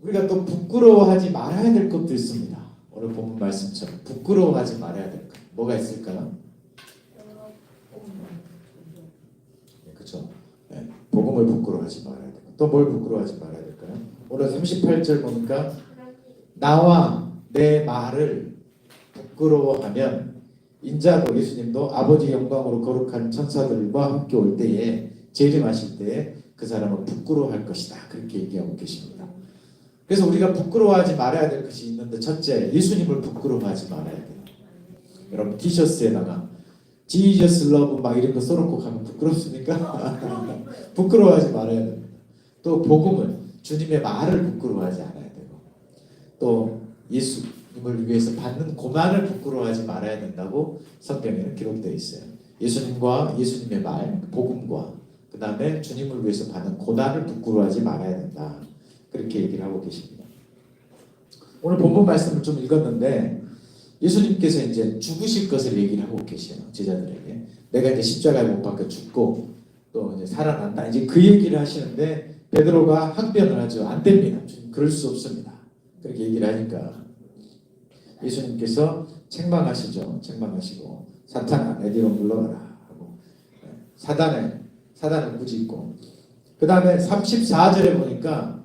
우리가 또 부끄러워하지 말아야 될 것도 있습니다. 오늘 본문 말씀처럼 부끄러워하지 말아야 될 것. 뭐가 있을까요? 네, 그렇죠. 네, 복음을 부끄러워하지 말아야 되고 또 뭘 부끄러워하지 말아야 될까요? 오늘 38절 보니까 나와 내 말을 부끄러워하면 인자도 예수님도 아버지 영광으로 거룩한 천사들과 함께 올 때에 재림하실 때에 그 사람은 부끄러워할 것이다. 그렇게 얘기하고 계십니다. 그래서 우리가 부끄러워하지 말아야 될 것이 있는데 첫째, 예수님을 부끄러워하지 말아야 돼요. 여러분 티셔츠에다가 Jesus love 막 이런 거 써놓고 가면 부끄럽습니까? 부끄러워하지 말아야 됩니다. 또 복음을 주님의 말을 부끄러워하지 않아야 되고 또 예수님을 위해서 받는 고난을 부끄러워하지 말아야 된다고 성경에는 기록되어 있어요. 예수님과 예수님의 말, 복음과 그 다음에 주님을 위해서 받는 고난을 부끄러워하지 말아야 된다. 그렇게 얘기를 하고 계십니다. 오늘 본문 말씀을 좀 읽었는데 예수님께서 이제 죽으실 것을 얘기를 하고 계셔요. 제자들에게. 내가 이제 십자가에 못 박혀 죽고 또 이제 살아난다. 이제 그 얘기를 하시는데 베드로가 항변을 하죠. 안 됩니다. 주님 그럴 수 없습니다. 그렇게 얘기를 하니까 예수님께서 책망하시죠. 책망하시고 사탄아 내디로 물러가라 하고 사단을 꾸짖고 그 다음에 34절에 보니까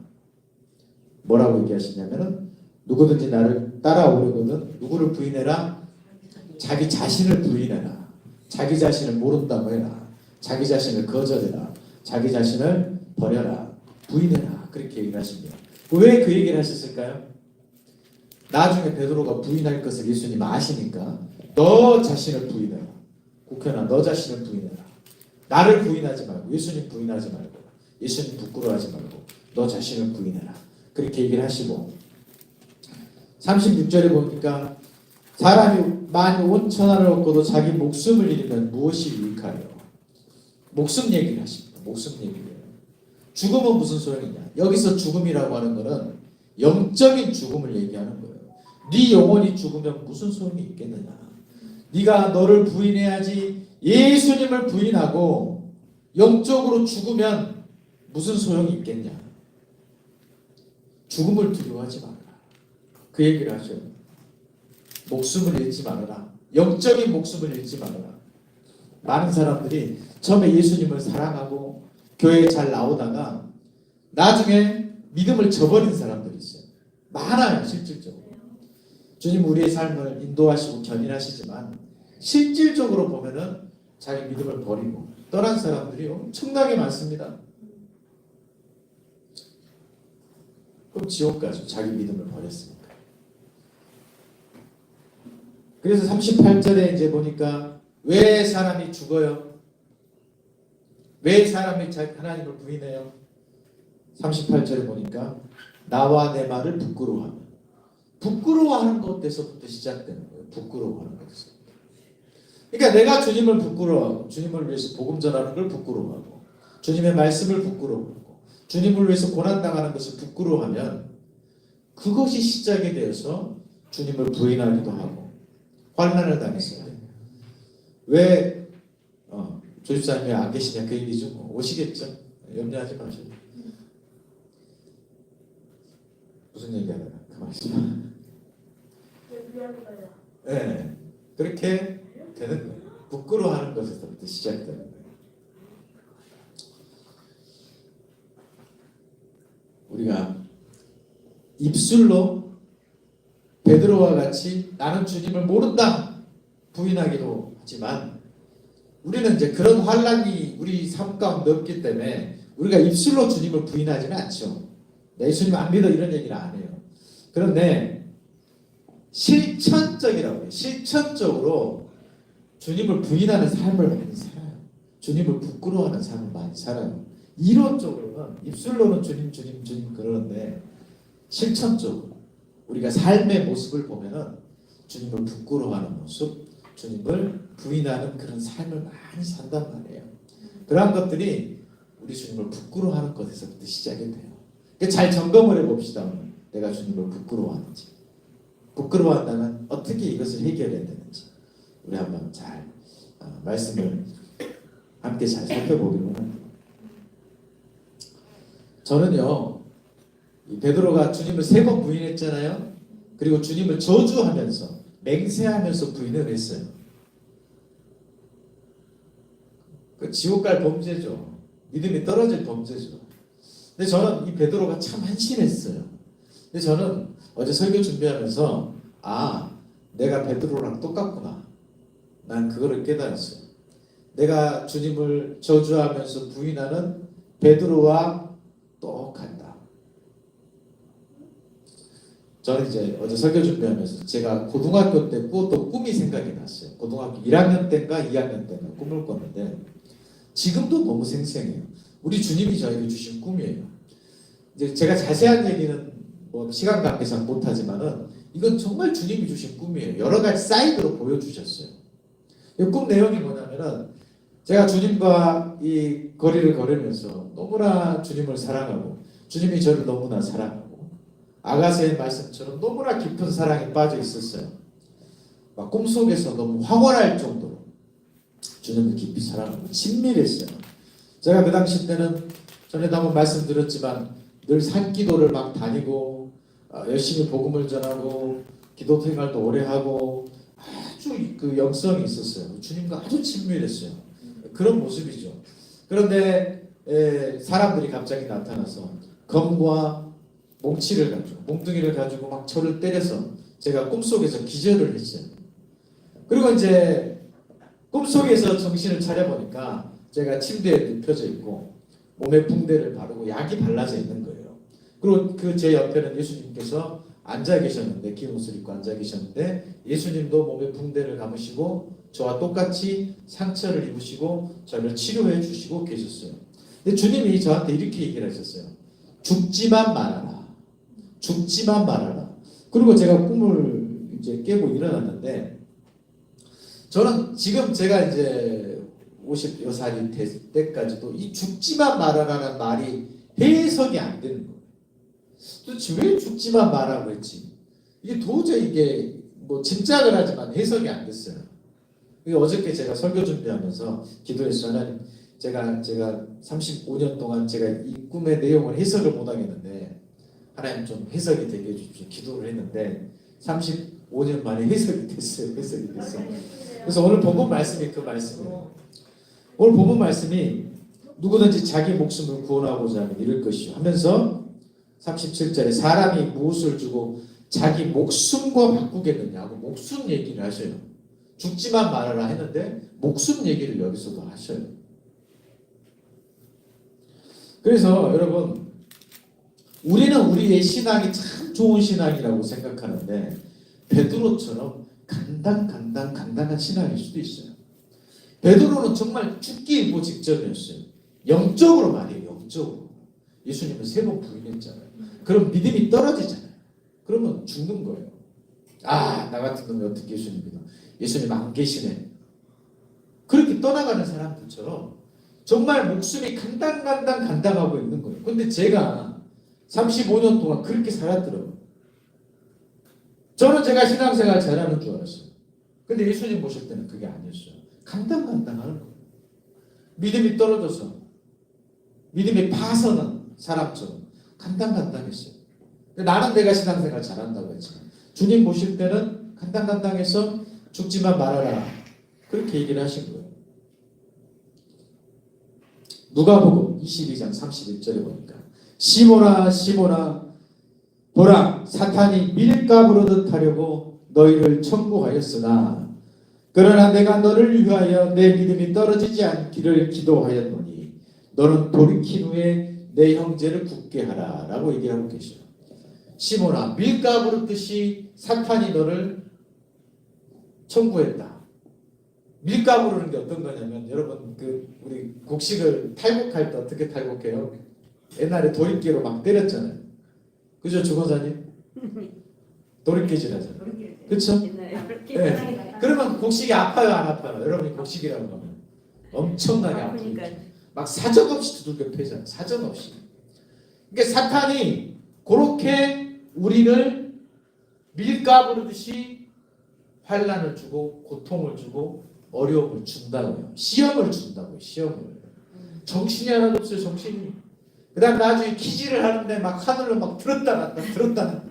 뭐라고 얘기하시냐면은 누구든지 나를 따라오려거든 누구를 부인해라? 자기 자신을 부인해라. 자기 자신을 모른다고 해라. 자기 자신을 거절해라. 자기 자신을 버려라. 부인해라. 그렇게 얘기를 하십니다. 왜 그 얘기를 하셨을까요? 나중에 베드로가 부인할 것을 예수님 아시니까 너 자신을 부인해라. 국현아 너 자신을 부인해라. 나를 부인하지 말고 예수님 부인하지 말고 예수님 부끄러워하지 말고 너 자신을 부인해라. 그렇게 얘기를 하시고 36절에 보니까 사람이 많이 온 천하를 얻고도 자기 목숨을 잃으면 무엇이 유익하여? 목숨 얘기를 하십니다. 목숨 얘기를. 죽음은 무슨 소용이냐? 여기서 죽음이라고 하는 것은 영적인 죽음을 얘기하는 거예요. 네 영혼이 죽으면 무슨 소용이 있겠느냐? 네가 너를 부인해야지 예수님을 부인하고 영적으로 죽으면 무슨 소용이 있겠냐? 죽음을 두려워하지 말아라. 그 얘기를 하죠. 목숨을 잃지 말아라. 영적인 목숨을 잃지 말아라. 많은 사람들이 처음에 예수님을 사랑하고 교회에 잘 나오다가 나중에 믿음을 저버린 사람들이 있어요. 많아요. 실질적으로. 주님 우리의 삶을 인도하시고 견인하시지만 실질적으로 보면은 자기 믿음을 버리고 떠난 사람들이 엄청나게 많습니다. 그럼 지옥 가죠. 자기 믿음을 버렸으니까. 그래서 38절에 이제 보니까 왜 사람이 죽어요? 왜 사람이 하나님을 부인해요? 38절에 보니까 나와 내 말을 부끄러워하면 부끄러워하는 것에서부터 시작되는 거예요. 부끄러워하는 것에서. 그러니까 내가 주님을 부끄러워하고 주님을 위해서 복음 전하는 걸 부끄러워하고 주님의 말씀을 부끄러워하고 주님을 위해서 고난당하는 것을 부끄러워하면 그것이 시작이 되어서 주님을 부인하기도 하고 환난을 당했어요. 왜 조집사님이 안 계시냐 그 얘기죠. 오시겠죠. 염려하지 마시고. 무슨 얘기하다가 그 말씀. 네, 그렇게 되는 거예요. 부끄러워하는 것에서부터 시작되는 거예요. 우리가 입술로 베드로와 같이 나는 주님을 모른다 부인하기도 하지만 우리는 이제 그런 환란이 우리 삶 가운데 없기 때문에 우리가 입술로 주님을 부인하지는 않죠. 내 예수님 안 믿어 이런 얘기를 안 해요. 그런데 실천적이라고 해요. 실천적으로 주님을 부인하는 삶을 많이 살아요. 주님을 부끄러워하는 삶을 많이 살아요. 이론적으로는 입술로는 주님 그러는데 실천적으로 우리가 삶의 모습을 보면은 주님을 부끄러워하는 모습, 주님을 부인하는 그런 삶을 많이 산단 말이에요. 그러한 것들이 우리 주님을 부끄러워하는 것에서부터 시작이 돼요. 잘 점검을 해봅시다. 오늘. 내가 주님을 부끄러워하는지, 부끄러워한다면 어떻게 이것을 해결해야 되는지 우리 한번 잘 말씀을 함께 잘 살펴보기로 합니다. 저는요 이 베드로가 주님을 3번 부인했잖아요. 그리고 주님을 저주하면서 맹세하면서 부인을 했어요. 그 지옥 갈 범죄죠. 믿음이 떨어질 범죄죠. 근데 저는 이 베드로가 참 한심했어요. 근데 저는 어제 설교 준비하면서 내가 베드로랑 똑같구나. 난 그거를 깨달았어요. 내가 주님을 저주하면서 부인하는 베드로와 똑같다. 저는 이제 어제 설교 준비하면서 제가 고등학교 때 또 꿈이 생각이 났어요. 고등학교 1학년 때인가 2학년 때인가 꿈을 꿨는데 지금도 너무 생생해요. 우리 주님이 저에게 주신 꿈이에요. 이제 제가 자세한 얘기는 뭐 시간 관계상 못하지만은 이건 정말 주님이 주신 꿈이에요. 여러 가지 사이드로 보여주셨어요. 이 꿈 내용이 뭐냐면은 제가 주님과 이 거리를 걸으면서 너무나 주님을 사랑하고 주님이 저를 너무나 사랑하고 아가서의 말씀처럼 너무나 깊은 사랑에 빠져 있었어요. 막 꿈속에서 너무 황홀할 정도로 주님을 깊이 사랑하고 친밀했어요. 제가 그 당시 때는 전에도 한번 말씀드렸지만 늘 산기도를 막 다니고 열심히 복음을 전하고 기도 생활도 오래 하고 아주 그 영성이 있었어요. 주님과 아주 친밀했어요. 그런 모습이죠. 그런데 사람들이 갑자기 나타나서 검과 몽치를 가지고 몽둥이를 가지고 막 저를 때려서 제가 꿈속에서 기절을 했어요. 그리고 이제 꿈속에서 정신을 차려보니까 제가 침대에 눕혀져 있고 몸에 붕대를 바르고 약이 발라져 있는 거예요. 그리고 그 제 옆에는 예수님께서 앉아 계셨는데 긴 옷을 입고 앉아 계셨는데 예수님도 몸에 붕대를 감으시고 저와 똑같이 상처를 입으시고 저를 치료해 주시고 계셨어요. 근데 주님이 저한테 이렇게 얘기를 하셨어요. 죽지만 말아라. 죽지만 말아라. 그리고 제가 꿈을 이제 깨고 일어났는데 저는 지금 제가 이제 50살이 될 때까지도 이 죽지만 말아라는 말이 해석이 안 되는 거예요. 도대체 왜 죽지만 말라고 했지? 이게 도저히 이게 뭐 짐작을 하지만 해석이 안 됐어요. 어저께 제가 설교 준비하면서 기도했어요. 하나님, 제가 35년 동안 제가 이 꿈의 내용을 해석을 못 하겠는데 하나님 좀 해석이 되게 해주십시오. 기도를 했는데 35년 만에 해석이 됐어요. 해석이 됐어요. 그래서 오늘 본문 말씀이 그 말씀이에요. 오늘 본문 말씀이 누구든지 자기 목숨을 구원하고자 하면 잃을 것이요 하면서 37절에 사람이 무엇을 주고 자기 목숨과 바꾸겠느냐고 목숨 얘기를 하셔요. 죽지만 말아라 했는데 목숨 얘기를 여기서도 하셔요. 그래서 여러분 우리는 우리의 신앙이 참 좋은 신앙이라고 생각하는데 베드로처럼 간당한 신앙일 수도 있어요. 베드로는 정말 죽기 일보 직전이었어요. 영적으로 말이에요. 영적으로. 예수님은 3번 부인했잖아요. 그럼 믿음이 떨어지잖아요. 그러면 죽는 거예요. 나 같은 놈이 어떻게 예수님 믿어? 예수님 안 계시네. 그렇게 떠나가는 사람들처럼 정말 목숨이 간당하고 있는 거예요. 근데 제가 35년 동안 그렇게 살았더라고요. 저는 제가 신앙생활 잘하는 줄 알았어요. 근데 예수님 보실 때는 그게 아니었어요. 간당하는 거예요. 믿음이 떨어져서 믿음이 파서는 사람처럼 간당했어요. 나는 내가 신앙생활 잘한다고 했지만 주님 보실 때는 간당해서 죽지만 말아라. 그렇게 얘기를 하신 거예요. 누가복음 22장 31절에 보니까 시몬아 보라 사탄이 밀가부르듯 하려고 너희를 청구하였으나 그러나 내가 너를 위하여 내 믿음이 떨어지지 않기를 기도하였노니 너는 돌이킨 후에 내 형제를 굳게 하라 라고 얘기하고 계셔요. 시몬아 밀가부르듯이 사탄이 너를 청구했다. 밀가부르는 게 어떤 거냐면 여러분 우리 곡식을 탈곡할 때 어떻게 탈곡해요? 옛날에 도입기로 막 때렸잖아요. 그죠 주권사님? 도립깨질 하잖아요. 그렇죠? 네. 그러면 곡식이 아파요 안 아파요? 여러분이 곡식이라고 하면 엄청나게 아프니까 막 사정없이 두들겨 패잖아요. 사정없이. 그러니까 사탄이 그렇게 우리를 밀가부르듯이 환난을 주고 고통을 주고 어려움을 준다고요. 시험을 준다고요. 시험을. 정신이 하나도 없어요. 정신이. 그 다음 나중에 기지를 하는데 막 하늘로 막 들었다 놨다 들었다 놨다.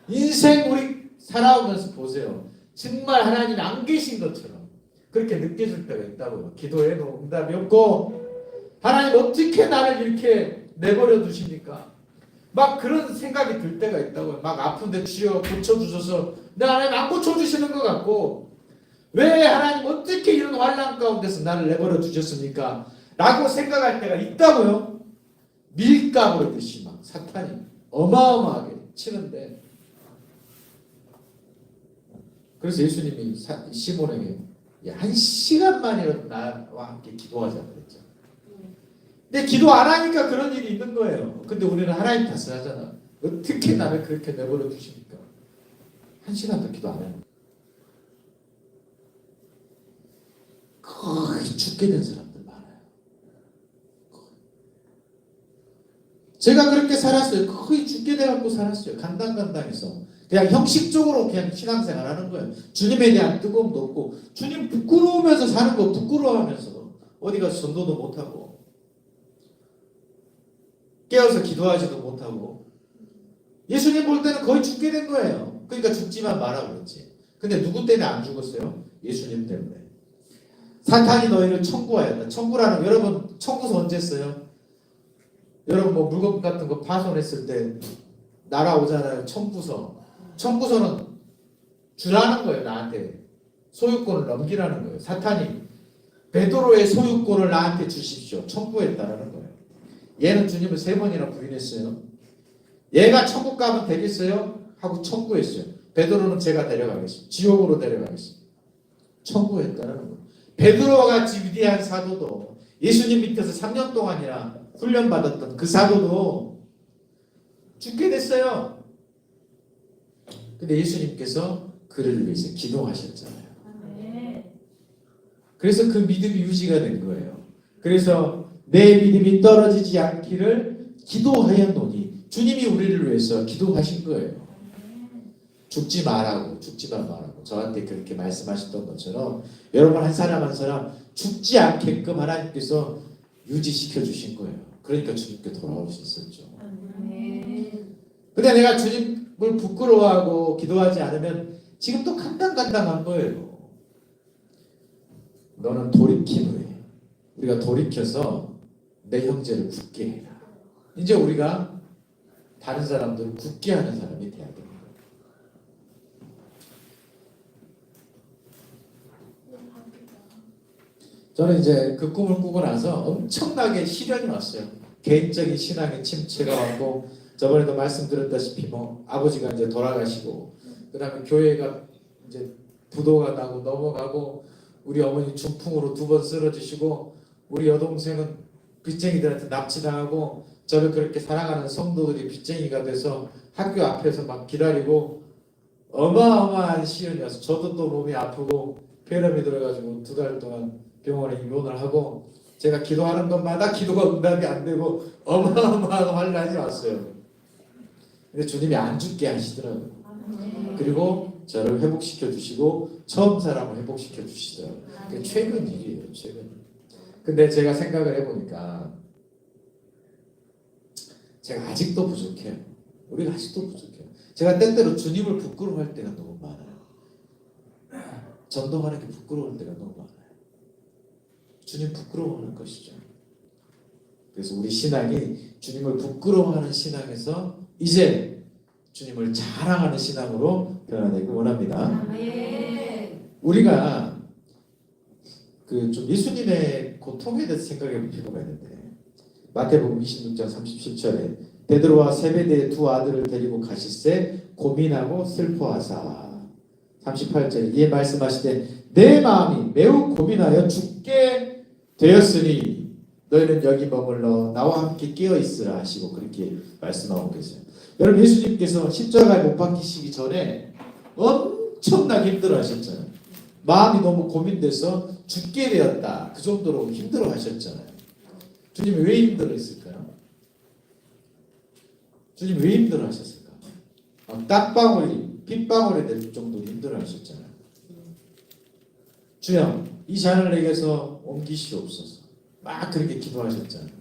인생 우리 살아오면서 보세요. 정말 하나님이 안 계신 것처럼 그렇게 느껴질 때가 있다고요. 기도해도 응답이 없고 하나님 어떻게 나를 이렇게 내버려 두십니까? 막 그런 생각이 들 때가 있다고요. 막 아픈데 주여 고쳐주셔서 근데 하나님 안 고쳐주시는 것 같고 왜 하나님 어떻게 이런 환난 가운데서 나를 내버려 두셨습니까? 라고 생각할 때가 있다고요. 밀가루 듯이 막 사탄이 어마어마하게 치는데 그래서 예수님이 시몬에게 1시간만이라도 나와 함께 기도하자 그랬죠. 근데 기도 안 하니까 그런 일이 있는 거예요. 근데 우리는 하나님 탓을 하잖아. 어떻게 나를 그렇게 내버려 두십니까? 1시간도 기도 안 해요. 거의 죽게 된 사람들 많아요. 제가 그렇게 살았어요. 거의 죽게 돼갖고 살았어요. 간당간당해서. 그냥 형식적으로 그냥 신앙생활 하는 거예요. 주님에 대한 뜨거움도 없고 주님 부끄러우면서 사는 거 부끄러워하면서 어디 가서 전도도 못하고 깨어서 기도하지도 못하고 예수님 볼 때는 거의 죽게 된 거예요. 그러니까 죽지만 마라 그랬지. 근데 누구 때문에 안 죽었어요? 예수님 때문에. 사탄이 너희를 청구하였다. 청구라는 거, 여러분 청구서 언제 써요? 여러분 뭐 물건 같은 거 파손했을 때 날아오잖아요. 청구서. 청구서는 주라는 거예요. 나한테. 소유권을 넘기라는 거예요. 사탄이 베드로의 소유권을 나한테 주십시오. 청구했다라는 거예요. 얘는 주님을 3번이나 부인했어요. 얘가 천국 가면 되겠어요? 하고 청구했어요. 베드로는 제가 데려가겠습니다. 지옥으로 데려가겠습니다. 청구했다라는 거예요. 베드로와 같이 위대한 사도도 예수님 밑에서 3년 동안이나 훈련받았던 그 사도도 죽게 됐어요. 근데 예수님께서 그를 위해서 기도하셨잖아요. 그래서 그 믿음이 유지가 된 거예요. 그래서 내 믿음이 떨어지지 않기를 기도하였노니 주님이 우리를 위해서 기도하신 거예요. 죽지 말라고 죽지만 말라고 저한테 그렇게 말씀하셨던 것처럼 여러분 한 사람 한 사람 죽지 않게끔 하나님께서 유지시켜 주신 거예요. 그러니까 주님께 돌아올 수 있었죠. 근데 내가 주님을 부끄러워하고 기도하지 않으면 지금도 간당간당한 거예요. 너는 돌이킴을 해. 우리가 돌이켜서 내 형제를 굳게 해라. 이제 우리가 다른 사람들을 굳게 하는 사람이 돼야 됩니다. 저는 이제 그 꿈을 꾸고 나서 엄청나게 시련이 왔어요. 개인적인 신앙의 침체가 왔고 저번에도 말씀드렸다시피 뭐 아버지가 이제 돌아가시고 그다음에 교회가 이제 부도가 나고 넘어가고 우리 어머니 중풍으로 2번 쓰러지시고 우리 여동생은 빚쟁이들한테 납치당하고 저를 그렇게 사랑하는 성도들이 빚쟁이가 돼서 학교 앞에서 막 기다리고 어마어마한 시련이었어요. 저도 또 몸이 아프고 폐렴이 들어가지고 2달 동안 병원에 입원을 하고 제가 기도하는 것마다 기도가 응답이 안 되고 어마어마한 환란이 왔어요. 근데 주님이 안 죽게 하시더라고요. 그리고 저를 회복시켜 주시고 처음 사람을 회복시켜 주시더라고요. 그게 최근 일이에요. 최근. 근데 제가 생각을 해보니까 제가 아직도 부족해요. 우리가 아직도 부족해요. 제가 때때로 주님을 부끄러워할 때가 너무 많아요. 전도하는 게 부끄러울 때가 너무 많아요. 주님 부끄러워하는 것이죠. 그래서 우리 신앙이 주님을 부끄러워하는 신앙에서 이제 주님을 자랑하는 신앙으로 변화되길 원합니다. 우리가 그 좀 예수님의 고통에 대해서 생각해 볼 필요가 있는데 마태복음 26장 37절에 베드로와 세베대의 2 아들을 데리고 가실새 고민하고 슬퍼하사 38절에 이에 말씀하시되 내 마음이 매우 고민하여 죽게 되었으니 너희는 여기 머물러 나와 함께 깨어 있으라 하시고 그렇게 말씀하고 계세요. 여러분 예수님께서 십자가에 못 박히시기 전에 엄청나게 힘들어 하셨잖아요. 마음이 너무 고민돼서 죽게 되었다. 그 정도로 힘들어 하셨잖아요. 주님이 왜 힘들어 했을까요? 주님이 왜 힘들어 하셨을까? 땀방울이 핏방울이 될 정도로 힘들어 하셨잖아요. 주여 이 잔을 내게서 옮기시옵소서. 막 그렇게 기도하셨잖아요.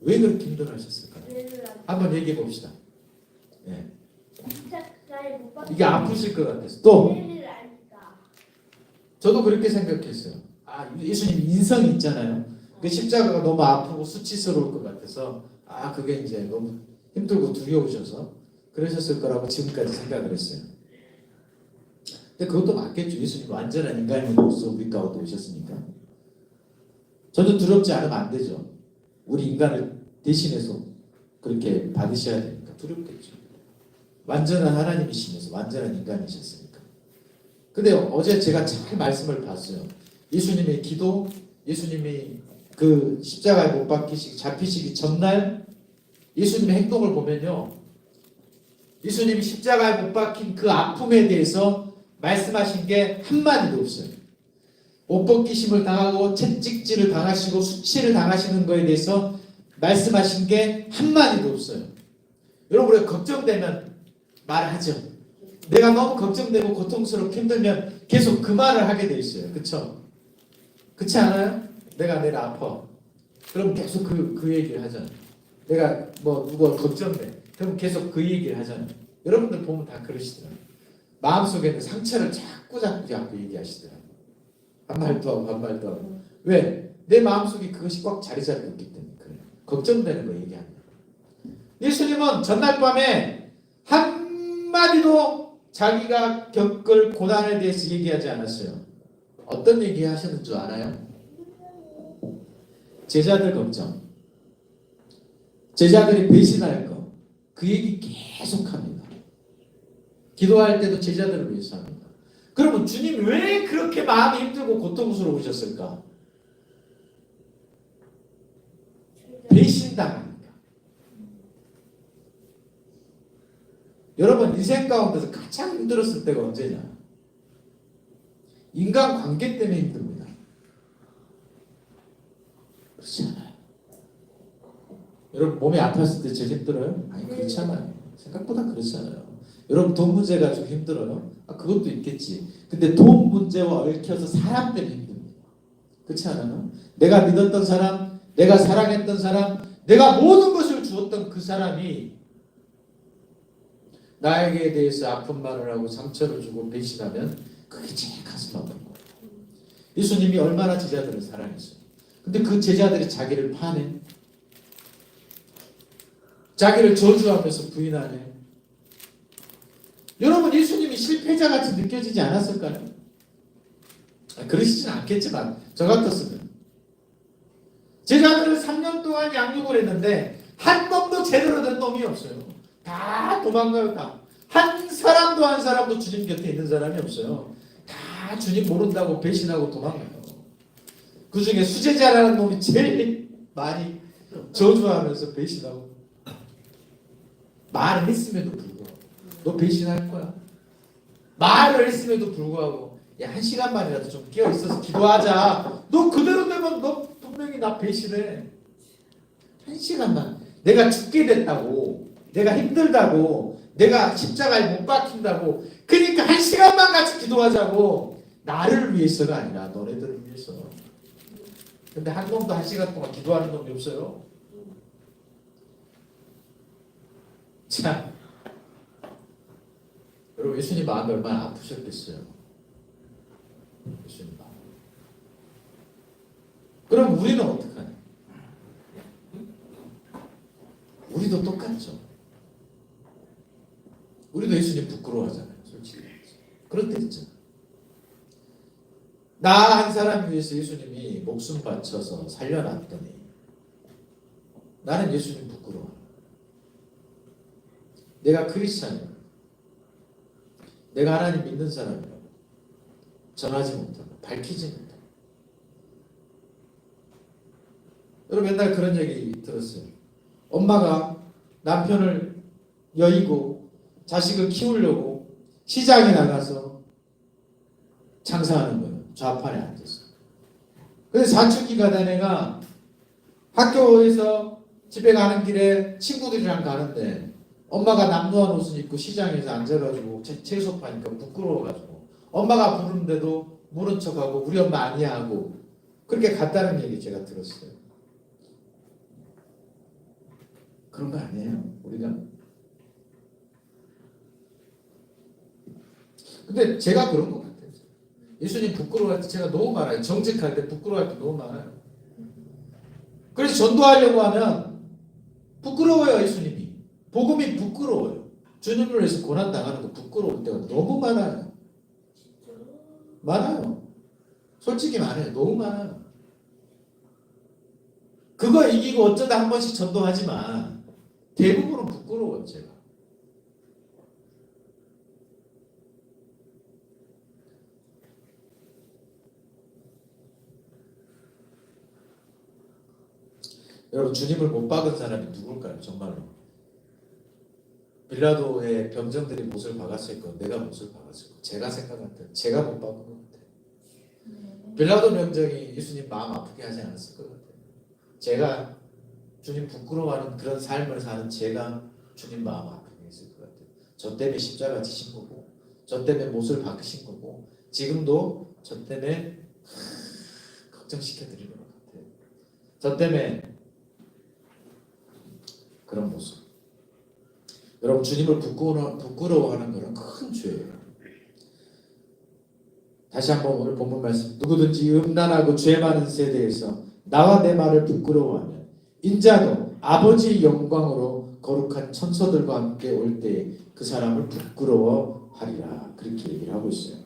왜 그렇게 힘들어하셨을까요? 한번 얘기해 봅시다. 예. 이게 아프실 것 같아서. 또 저도 그렇게 생각했어요. 아, 예수님 인성이 있잖아요. 그 십자가가 너무 아프고 수치스러울 것 같아서 그게 이제 너무 힘들고 두려우셔서 그러셨을 거라고 지금까지 생각을 했어요. 근데 그것도 맞겠죠. 예수님 완전한 인간으로서 우리 가운데 오셨으니까. 저도 두렵지 않으면 안 되죠. 우리 인간을 대신해서 그렇게 받으셔야 되니까 두렵겠죠. 완전한 하나님이시면서 완전한 인간이셨으니까. 근데 어제 제가 잘 말씀을 봤어요. 예수님의 기도, 예수님이 그 십자가에 못 박히시기 잡히시기 전날 예수님의 행동을 보면요. 예수님이 십자가에 못 박힌 그 아픔에 대해서 말씀하신 게 한마디도 없어요. 못 벗기심을 당하고 채찍질을 당하시고 수치를 당하시는 거에 대해서 말씀하신 게 한마디도 없어요. 여러분 우리가 걱정되면 말하죠. 내가 너무 걱정되고 고통스럽고 힘들면 계속 그 말을 하게 돼 있어요. 그렇죠? 그렇지 않아요? 내가 내일 아파. 그럼 계속 그 얘기를 하잖아요. 내가 누가 걱정돼. 그럼 계속 그 얘기를 하잖아요. 여러분들 보면 다 그러시더라고요. 마음속에는 상처를 자꾸 얘기하시더라고요. 반말도 하고 반말도 하고. 왜? 내 마음속에 그것이 꽉 자리 잡고 있기 때문에 그래요. 걱정되는 거 얘기합니다. 예수님은 전날 밤에 한마디도 자기가 겪을 고난에 대해서 얘기하지 않았어요. 어떤 얘기 하셨는 줄 알아요? 제자들 걱정. 제자들이 배신할 거. 그 얘기 계속합니다. 기도할 때도 제자들을 위해서 합니다. 그러면 주님 왜 그렇게 마음이 힘들고 고통스러우셨을까? 배신당하니까. 여러분 인생 가운데서 가장 힘들었을 때가 언제냐? 인간관계 때문에 힘듭니다. 그렇지 않아요. 여러분 몸이 아팠을 때 제일 힘들어요? 아니 그렇지 않아요. 생각보다 그렇지 않아요. 여러분 돈 문제 가지고 힘들어요? 그것도 있겠지. 근데 돈 문제와 얽혀서 사람 때문에 힘듭니다. 그렇지 않아요? 내가 믿었던 사람, 내가 사랑했던 사람, 내가 모든 것을 주었던 그 사람이 나에게 대해서 아픈 말을 하고 상처를 주고 배신하면 그게 제일 가슴 아픈 거예요. 예수님이 얼마나 제자들을 사랑했어요. 근데 그 제자들이 자기를 파네. 자기를 저주하면서 부인하네. 여러분 예수님이 실패자같이 느껴지지 않았을까요? 그러시진 않겠지만 저 같았으면 제자들을 3년 동안 양육을 했는데 한 놈도 제대로 된 놈이 없어요. 다 도망가요. 다. 한 사람도 주님 곁에 있는 사람이 없어요. 다 주님 모른다고 배신하고 도망가요. 그 중에 수제자라는 놈이 제일 많이 저주하면서 배신하고 말을 했음에도 불구하고 너 배신할 거야. 말을 했음에도 불구하고 야 1시간만이라도 좀 깨어있어서 기도하자. 너 그대로 되면 너 분명히 나 배신해. 1시간만. 내가 죽게 됐다고. 내가 힘들다고. 내가 십자가에 못 박힌다고. 그러니까 1시간만 같이 기도하자고. 나를 위해서가 아니라 너네들을 위해서. 근데 한 놈도 1시간 동안 기도하는 놈이 없어요. 자, 여러분 예수님 마음이 얼마나 아프셨겠어요. 예수님 마음. 그럼 우리는 어떡하냐? 우리도 똑같죠. 우리도 예수님 부끄러워하잖아요. 솔직히. 그런 때 있잖아. 나 한 사람 위해서 예수님이 목숨 바쳐서 살려놨더니 나는 예수님 부끄러워. 내가 크리스찬이야. 내가 하나님 믿는 사람이라고 전하지 못하고 밝히지 못하고. 여러분 맨날 그런 얘기 들었어요. 엄마가 남편을 여의고 자식을 키우려고 시장에 나가서 장사하는 거예요. 좌판에 앉아서. 그래서 사춘기가 된 애가 학교에서 집에 가는 길에 친구들이랑 가는데 엄마가 남루한 옷을 입고 시장에서 앉아가지고 채소 파니까 부끄러워가지고 엄마가 부르는데도 모른 척하고 우리 엄마 아니야 하고 그렇게 갔다는 얘기 제가 들었어요. 그런 거 아니에요? 우리가? 근데 제가 그런 것 같아요. 예수님 부끄러워할 때 제가 너무 많아요. 정직할 때 부끄러워할 때 너무 많아요. 그래서 전도하려고 하면 부끄러워요. 예수님이. 복음이 부끄러워요. 주님을 위해서 고난당하는 거 부끄러울 때가 너무 많아요. 많아요. 솔직히 말해요. 너무 많아요. 그거 이기고 어쩌다 한 번씩 전도하지만 대부분은 부끄러워요. 제가. 여러분 주님을 못 박은 사람이 누굴까요? 정말로. 빌라도의 병정들이 못을 박았을 거, 내가 못을 박았을 거. 제가 생각할 때 제가 못 박은 것 같아요. 빌라도 병정이 예수님 마음 아프게 하지 않았을 것 같아요. 제가 주님 부끄러워하는 그런 삶을 사는 제가 주님 마음 아프게 했을 것 같아요. 저 때문에 십자가 지신 거고, 저 때문에 못을 박으신 거고, 지금도 저 때문에 걱정시켜 드리는 것 같아요. 저 때문에 그런 모습. 여러분 주님을 부끄러워하는 것은 큰 죄예요. 다시 한번 오늘 본문 말씀. 누구든지 음란하고 죄 많은 세대에서 나와 내 말을 부끄러워하면 인자도 아버지의 영광으로 거룩한 천사들과 함께 올 때에 그 사람을 부끄러워하리라. 그렇게 얘기를 하고 있어요.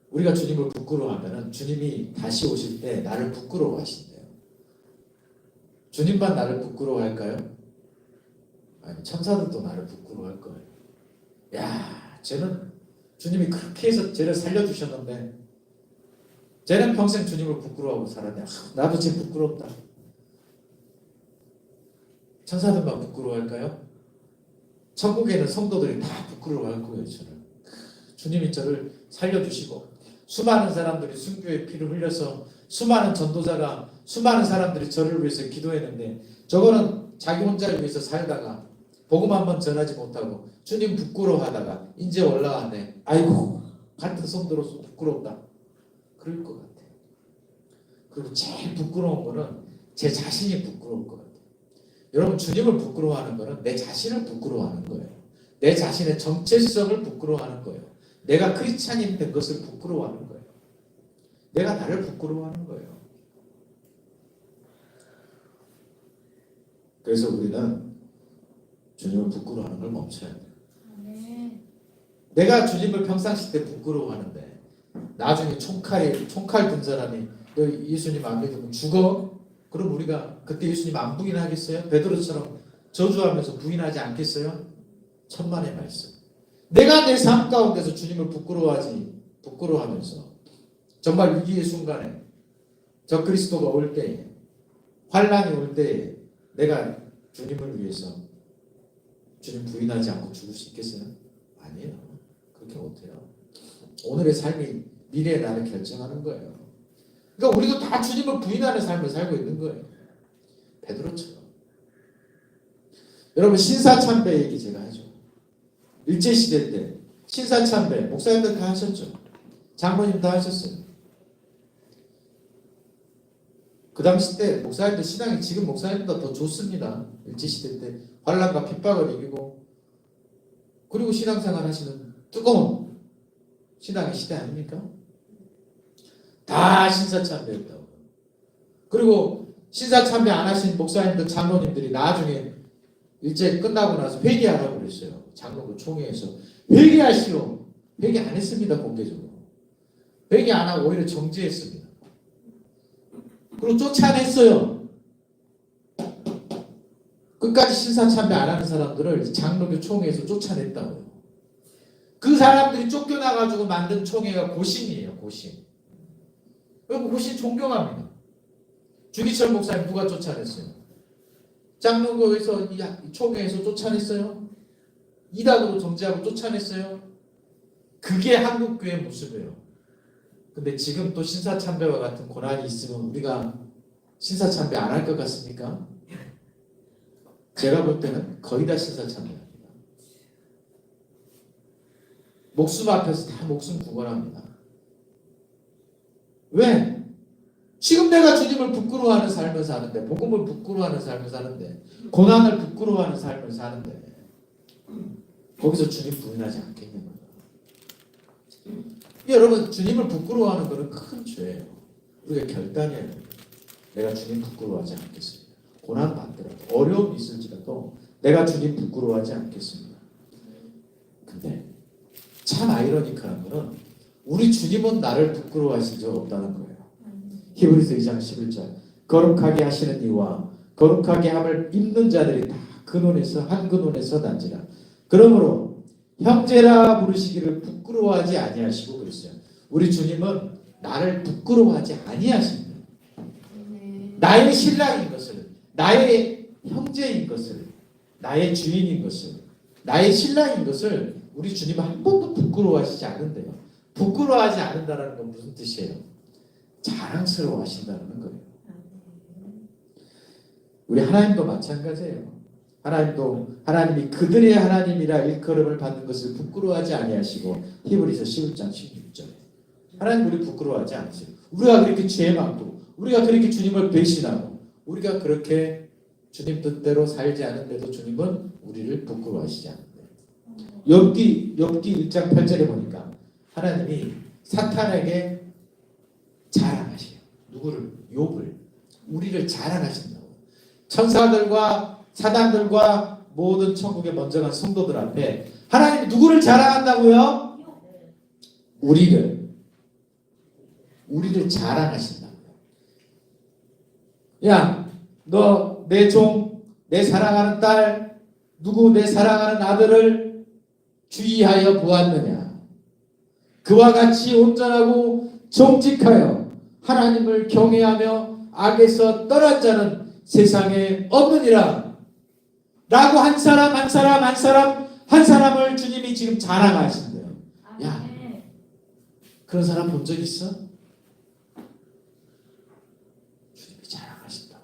우리가 주님을 부끄러워하면 주님이 다시 오실 때 나를 부끄러워하신대요. 주님만 나를 부끄러워할까요? 아니 천사들도 나를 부끄러워할 거예요. 야, 쟤는 주님이 그렇게 해서 쟤를 살려주셨는데 쟤는 평생 주님을 부끄러워하고 살았네. 나도 쟤 부끄럽다. 천사들만 부끄러워할까요? 천국에는 성도들이 다 부끄러워할 거예요. 저는. 주님이 저를 살려주시고 수많은 사람들이 순교의 피를 흘려서 수많은 전도자가 수많은 사람들이 저를 위해서 기도했는데 저거는 자기 혼자를 위해서 살다가 복음 한번 전하지 못하고 주님 부끄러워하다가 이제 올라왔네. 아이고 같은 성도로서 부끄럽다. 그럴 것 같아요. 그리고 제일 부끄러운 거는 제 자신이 부끄러울 것 같아요. 여러분 주님을 부끄러워하는 거는 내 자신을 부끄러워하는 거예요. 내 자신의 정체성을 부끄러워하는 거예요. 내가 크리스찬이 된 것을 부끄러워하는 거예요. 내가 나를 부끄러워하는 거예요. 그래서 우리는 주님을 부끄러워하는 걸 멈춰야 돼요. 내가 주님을 평상시 때 부끄러워하는데 나중에 총칼 든 사람이 너 예수님 안 믿으면 죽어? 그럼 우리가 그때 예수님 안 부인하겠어요? 베드로처럼 저주하면서 부인하지 않겠어요? 천만의 말씀. 내가 내 삶 가운데서 주님을 부끄러워하면서 정말 위기의 순간에 저 그리스도가 올 때에 환난이 올 때에 내가 주님을 위해서 주님 부인하지 않고 죽을 수 있겠어요? 아니에요. 그렇게 못해요. 오늘의 삶이 미래의 나를 결정하는 거예요. 그러니까 우리도 다 주님을 부인하는 삶을 살고 있는 거예요. 베드로처럼. 여러분 신사참배 얘기 제가 하죠. 일제시대 때 신사참배 목사님들 다 하셨죠. 장모님 다 하셨어요. 그 당시 때 목사님들 신앙이 지금 목사님보다 더 좋습니다. 일제시대 때 환난과 핍박을 이기고 그리고 신앙생활 하시는 뜨거운 신앙의 시대 아닙니까? 다 신사참배였다고. 그리고 신사참배 안 하신 목사님들 장로님들이 나중에 일제 끝나고 나서 회개하라고 그랬어요. 장로부 총회에서 회개하시오. 회개 안 했습니다. 공개적으로. 회개 안 하고 오히려 정죄했습니다. 그리고 쫓아냈어요. 끝까지 신사참배 안 하는 사람들을 장로교 총회에서 쫓아냈다고요. 그 사람들이 쫓겨나가지고 만든 총회가 고신이에요. 고신. 그리고 고신 존경합니다. 주기철 목사님 누가 쫓아냈어요? 장로교에서 이 총회에서 쫓아냈어요? 이단으로 정죄하고 쫓아냈어요? 그게 한국교회 모습이에요. 근데 지금 또 신사참배와 같은 고난이 있으면 우리가 신사참배 안 할 것 같습니까? 제가 볼 때는 거의 다 신사참배합니다. 목숨 앞에서 다 목숨 구걸합니다. 왜? 지금 내가 주님을 부끄러워하는 삶을 사는데, 복음을 부끄러워하는 삶을 사는데, 고난을 부끄러워하는 삶을 사는데, 거기서 주님 부인하지 않겠냐고요. 여러분, 주님을 부끄러워하는 것은 큰 죄예요. 우리가 결단해야 돼요. 내가 주님 부끄러워하지 않겠습니다. 고난 받더라도, 어려움이 있을지라도 내가 주님 부끄러워하지 않겠습니다. 근데 참 아이러니컬한 것은 우리 주님은 나를 부끄러워하신 적 없다는 거예요. 히브리서 2장 11절 거룩하게 하시는 이와 거룩하게 함을 입는 자들이 다 근원에서 한 근원에 서단지라. 그러므로 형제라 부르시기를 부끄러워하지 아니하시고 그랬어요. 우리 주님은 나를 부끄러워하지 아니하십니다. 나의 신랑인 것을, 나의 형제인 것을, 나의 주인인 것을, 나의 신랑인 것을 우리 주님은 한 번도 부끄러워하시지 않는데요. 부끄러워하지 않는다는 건 무슨 뜻이에요? 자랑스러워 하신다는 거예요. 우리 하나님도 마찬가지예요. 하나님도 하나님이 그들의 하나님이라 일컬음을 받는 것을 부끄러워하지 아니하시고 히브리서 11장 16절 하나님 우리 부끄러워하지 않으세요. 우리가 그렇게 죄 많고 우리가 그렇게 주님을 배신하고 우리가 그렇게 주님 뜻대로 살지 않은데도 주님은 우리를 부끄러워하시지 않는데 욥기 1장 8절에 보니까 하나님이 사탄에게 자랑하세요. 누구를? 욥을. 우리를 자랑하신다고. 천사들과 사단들과 모든 천국에 먼저 간 성도들 앞에 하나님이 누구를 자랑한다고요? 우리를 자랑하신다고요. 야, 너 내 종, 내 사랑하는 딸, 누구 내 사랑하는 아들을 주의하여 보았느냐? 그와 같이 온전하고 정직하여 하나님을 경외하며 악에서 떠난 자는 세상에 없느니라. 라고 한 사람을 주님이 지금 자랑하신대요. 야, 그런 사람 본 적 있어? 주님이 자랑하신다고.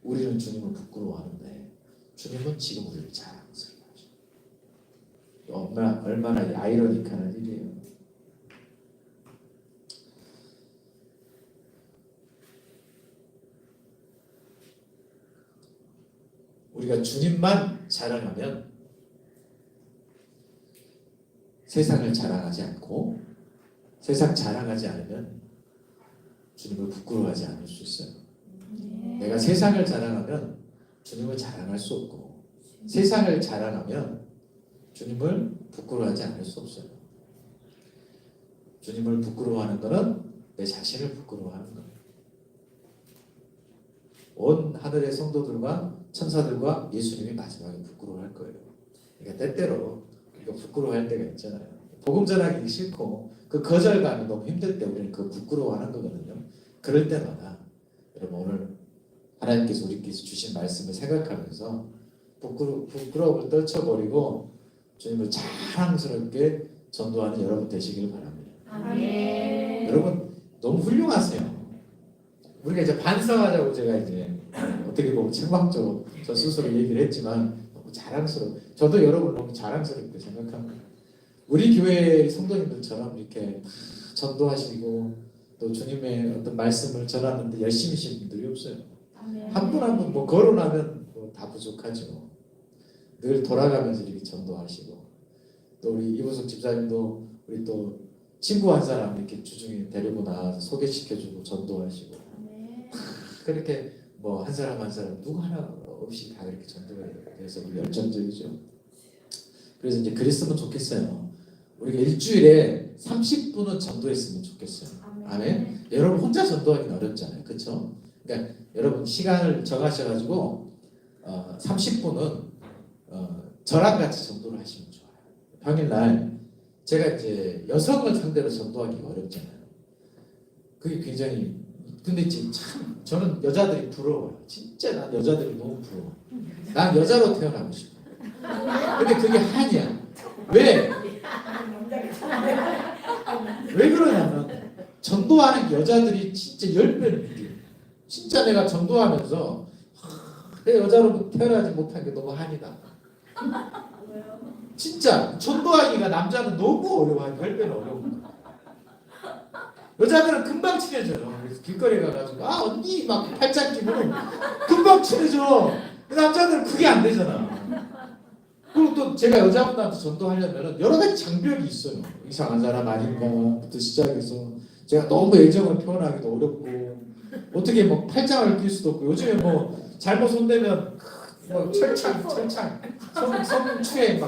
우리는 주님을 부끄러워하는데 주님은 지금 우리를 자랑스러워 하셔. 얼마나 아이러니컬한 일이에요. 우리가 주님만 자랑하면 세상을 자랑하지 않고 세상 자랑하지 않으면 주님을 부끄러워하지 않을 수 있어요. 내가 세상을 자랑하면 주님을 자랑할 수 없고 세상을 자랑하면 주님을 부끄러워하지 않을 수 없어요. 주님을 부끄러워하는 것은 내 자신을 부끄러워하는 거예요. 온 하늘의 성도들과 천사들과 예수님이 마지막에 부끄러워할 거예요. 그러니까 때때로 우리가 부끄러워할 때가 있잖아요. 복음 전하기 싫고 그 거절감이 너무 힘들 때 우리는 그 부끄러워하는 거거든요. 그럴 때마다 여러분 오늘 하나님께서 우리께서 주신 말씀을 생각하면서 부끄러움을 떨쳐버리고 주님을 자랑스럽게 전도하는 여러분 되시길 바랍니다. 아멘. 여러분 너무 훌륭하세요. 우리가 이제 반성하자고 제가 이제 어떻게 보면 책망적으로 저 스스로 얘기를 했지만 너무 자랑스러워. 저도 여러분 너무 자랑스럽게 생각합니다. 우리 교회 성도님들처럼 이렇게 전도하시고 또 주님의 어떤 말씀을 전하는데 열심히 하시는 분들이 없어요. 한 분 한 분 뭐 거론하면 뭐 다 부족하죠. 늘 돌아가면서 이렇게 전도하시고 또 우리 이보석 집사님도 우리 또 친구 한 사람 이렇게 주중에 데리고 나와서 소개시켜주고 전도하시고 그렇게 뭐 한 사람 누구 하나 없이 다 그렇게 전도가 돼서 열정적이죠. 그래서 이제 그랬으면 좋겠어요. 우리가 일주일에 30분은 전도했으면 좋겠어요. 아멘. 여러분 혼자 전도하기는 어렵잖아요. 그렇죠? 그러니까 여러분 시간을 정하셔가지고 30분은 저랑 같이 전도를 하시면 좋아요. 평일날 제가 이제 여성을 상대로 전도하기가 어렵잖아요. 그게 굉장히 근데 지금 참 저는 여자들이 부러워요. 진짜 난 여자들이 너무 부러워. 난 여자로 태어나고 싶어. 근데 그게 한이야. 왜? 왜 그러냐면 전도하는 여자들이 진짜 10배는 믿겨. 진짜 내가 전도하면서 내 여자로 태어나지 못한 게 너무 한이다. 진짜 전도하기가 남자는 너무 어려워요. 10배는 어려워. 여자들은 금방 친해져요. 그래서 길거리에 가가지고 아 언니 막 팔짱 끼면 금방 친해져. 남자들은 그게 안 되잖아. 그리고 또 제가 여자분한테 전도하려면 여러 가지 장벽이 있어요. 이상한 사람 아닌가부터 시작해서 제가 너무 애정을 표현하기도 어렵고 어떻게 뭐 팔짱을 낄 수도 없고 요즘에 뭐 잘못 손대면 뭐 철창 성추행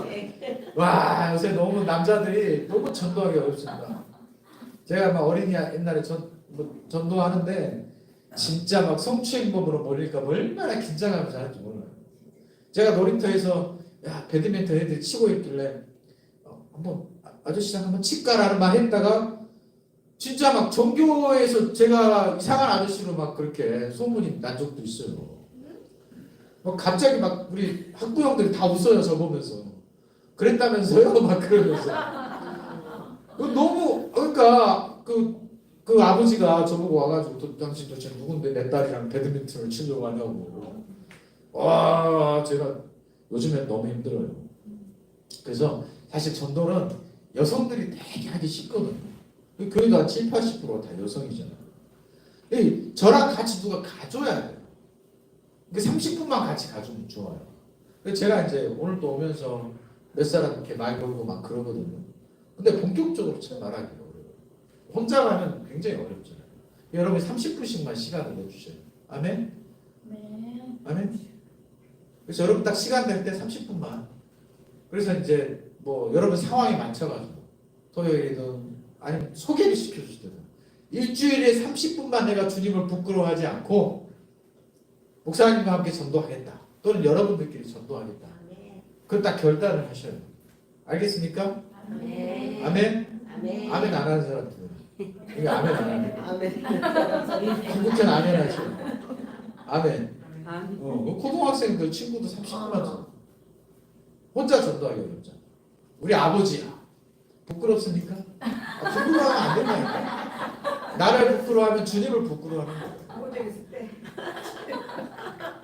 막와 요새 너무 남자들이 너무 전도하기 어렵습니다. 제가 막 어린이 옛날에 전도하는데 진짜 막 성추행범으로 몰릴까 봐 얼마나 긴장하면서 하는지 몰라요. 제가 놀이터에서 야 배드민턴 애들 치고 있길래 한번 아저씨랑 한번 칠까라는 말 했다가 진짜 막 전교에서 제가 이상한 아저씨로 막 그렇게 소문이 난 적도 있어요. 막 갑자기 막 우리 학부 형들이 다 웃어요 저 보면서 그랬다면서요 막 그러면서 너무 그러니까 그 아버지가 저보고 와가지고 당신 도대체 누군데 내 딸이랑 배드민턴을 치려고 하냐고 와 제가 요즘엔 너무 힘들어요. 그래서 사실 전도는 여성들이 되게 하기 쉽거든요. 교회도 한 7, 80%다 여성이잖아요. 저랑 같이 누가 가줘야 돼요. 30분만 같이 가주면 좋아요. 제가 이제 오늘 또 오면서 몇 사람 이렇게 말 걸고 막 그러거든요. 근데 본격적으로 참 말하기 어려워요. 혼자 가면 굉장히 어렵잖아요. 여러분이 30분씩만 시간을 내주세요. 아멘? 네. 아멘? 그래서 여러분 딱 시간 될 때 30분만. 그래서 이제 뭐 여러분 상황에 맞춰가지고 토요일이든 아니면 소개를 시켜주시든 일주일에 30분만 내가 주님을 부끄러워하지 않고 목사님과 함께 전도하겠다. 또는 여러분들끼리 전도하겠다. 그걸 딱 결단을 하셔요. 알겠습니까? 아멘. 아멘? 아멘. 아멘 안 하는 사람들. 이게 아멘 안 하는 아멘. 한국전 아멘 하죠. 아멘. 아멘. 고등학생들 친구도 30분만 전 혼자 전도하기 어렵잖아. 우리 아버지야. 부끄럽습니까? 부끄러워하면 안 된다니까. 나를 부끄러워하면 주님을 부끄러워하는 거예요.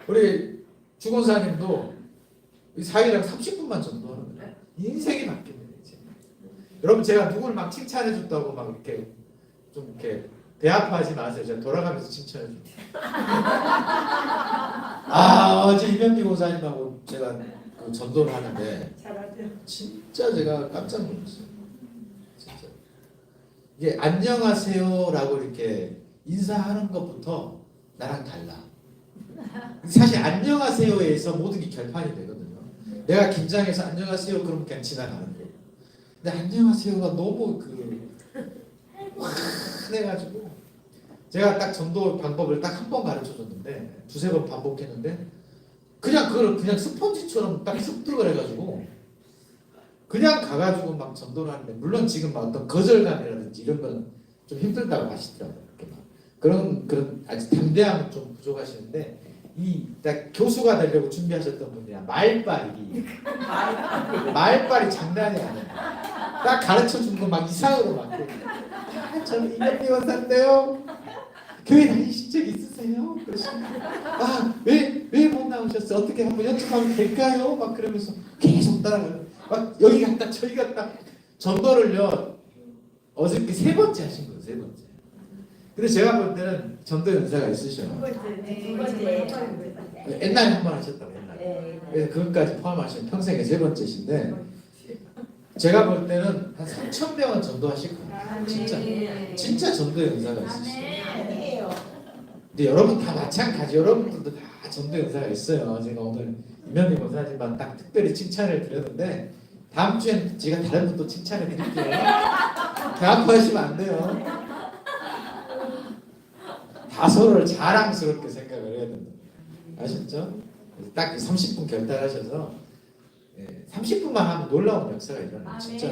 우리 주권사님도 사이랑 30분만 전도하는 거예요. 인생이 바뀝니다. 이제. 여러분 제가 누구를 막 칭찬해줬다고 막 이렇게 좀 이렇게 배 아파하지 마세요. 제가 돌아가면서 칭찬해줍니다. 어제 이명기 권사님하고 제가 그 전도를 하는데 진짜 제가 깜짝 놀랐어요. 진짜 이게 안녕하세요라고 이렇게 인사하는 것부터 나랑 달라. 사실 안녕하세요에서 모든 게 결판이 되거든요. 내가 긴장해서 안녕하세요 그러면 그냥 지나가는 거예요. 근데 안녕하세요가 너무 화내가지고 제가 딱 전도 방법을 딱 한 번 가르쳐줬는데 두세 번 반복했는데 그냥 그걸 그냥 스펀지처럼 딱 습득을 해가지고 그냥 가가지고 막 전도를 하는데 물론 지금 막 어떤 거절감이라든지 이런 건 좀 힘들다고 하시더라고요. 이렇게 막 그런 아직 담대함은 좀 부족하시는데 이 딱 교수가 되려고 준비하셨던 분이야 말빨이 장난이 아니야. 딱 가르쳐 준 거 막 이상으로 막 저는 이명기 원사인데요. 교회 다니신 적 있으세요? 왜 못 나오셨어요? 어떻게 한번 여쭤봐도 될까요? 막 그러면서 계속 따라가요. 막 여기 갔다 저기 갔다 전도를요 어저께 3번째 하신 거예요. 3번째. 근데 제가 볼 때는 전도 연사가 있으셔요. 옛날에 한 번 하셨다고 옛날에. 그래서 그것까지 포함하시면 평생에 3번째신데 제가 볼 때는 한 3,000명은 전도하실 거예요. 진짜 전도 연사가 있으시죠. 근데 여러분 다 마찬가지. 여러분들도 다 전도 연사가 있어요. 제가 오늘 이명기 권사님만 딱 특별히 칭찬을 드렸는데 다음 주엔 제가 다른 분도 칭찬을 드릴게요. 배 아파하시면 안 돼요. 다 서로를 자랑스럽게 생각을 해야 된다. 아셨죠? 딱 30분 결단하셔서 30분만 하면 놀라운 역사가 일어나요. 진짜.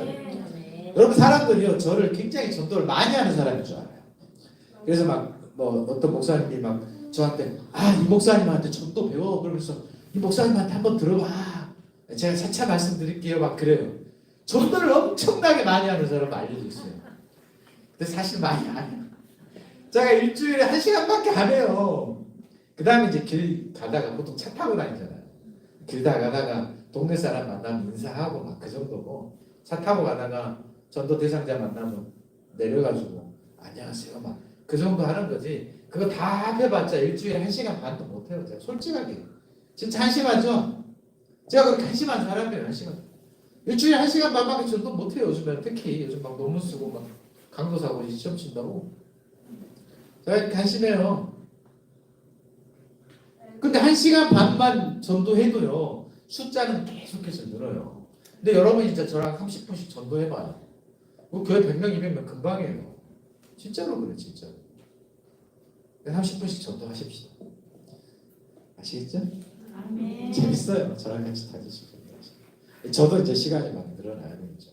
여러분 사람들이요 저를 굉장히 전도를 많이 하는 사람인 줄 알아요. 그래서 막 뭐 어떤 목사님이 막 저한테 이 목사님한테 전도 배워 그러면서 이 목사님한테 한번 들어봐. 제가 차차 말씀드릴게요. 막 그래요. 전도를 엄청나게 많이 하는 사람 알려져 있어요. 근데 사실 많이 안 해요. 제가 일주일에 1시간밖에 안 해요. 그 다음에 이제 길 가다가 보통 차 타고 다니잖아요. 길 가다가 동네 사람 만나면 인사하고 막 그 정도고 차 타고 가다가 전도 대상자 만나면 내려가지고 안녕하세요 막 그 정도 하는 거지. 그거 다 해봤자 일주일에 1시간 반도 못해요. 제가 솔직하게 진짜 한심하죠. 제가 그렇게 한심한 사람이에요. 한심한 일주일에 1시간 반밖에 저도 못해요. 요즘에 특히 요즘 막 논문 쓰고 막 강도사고 시험 친다고 제가 이렇게 한심해요. 근데 1시간 반만 전도해도요 숫자는 계속해서 늘어요. 근데 여러분이 진짜 저랑 30분씩 전도해봐요. 뭐 교회 100명 200명 금방이에요. 진짜로 그래 진짜. 30분씩 전도하십시다. 아시겠죠? 아멘. 재밌어요. 저랑 같이 다니시면. 저도 이제 시간이 많이 늘어나야 되죠.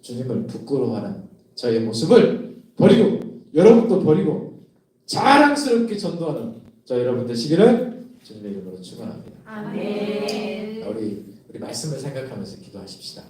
주님을 부끄러워하는 저의 모습을 버리고 여러분도 버리고 자랑스럽게 전도하는 저 여러분 되시기를 주님의 이름으로 축원합니다. 아멘. 우리 말씀을 생각하면서 기도하십시다.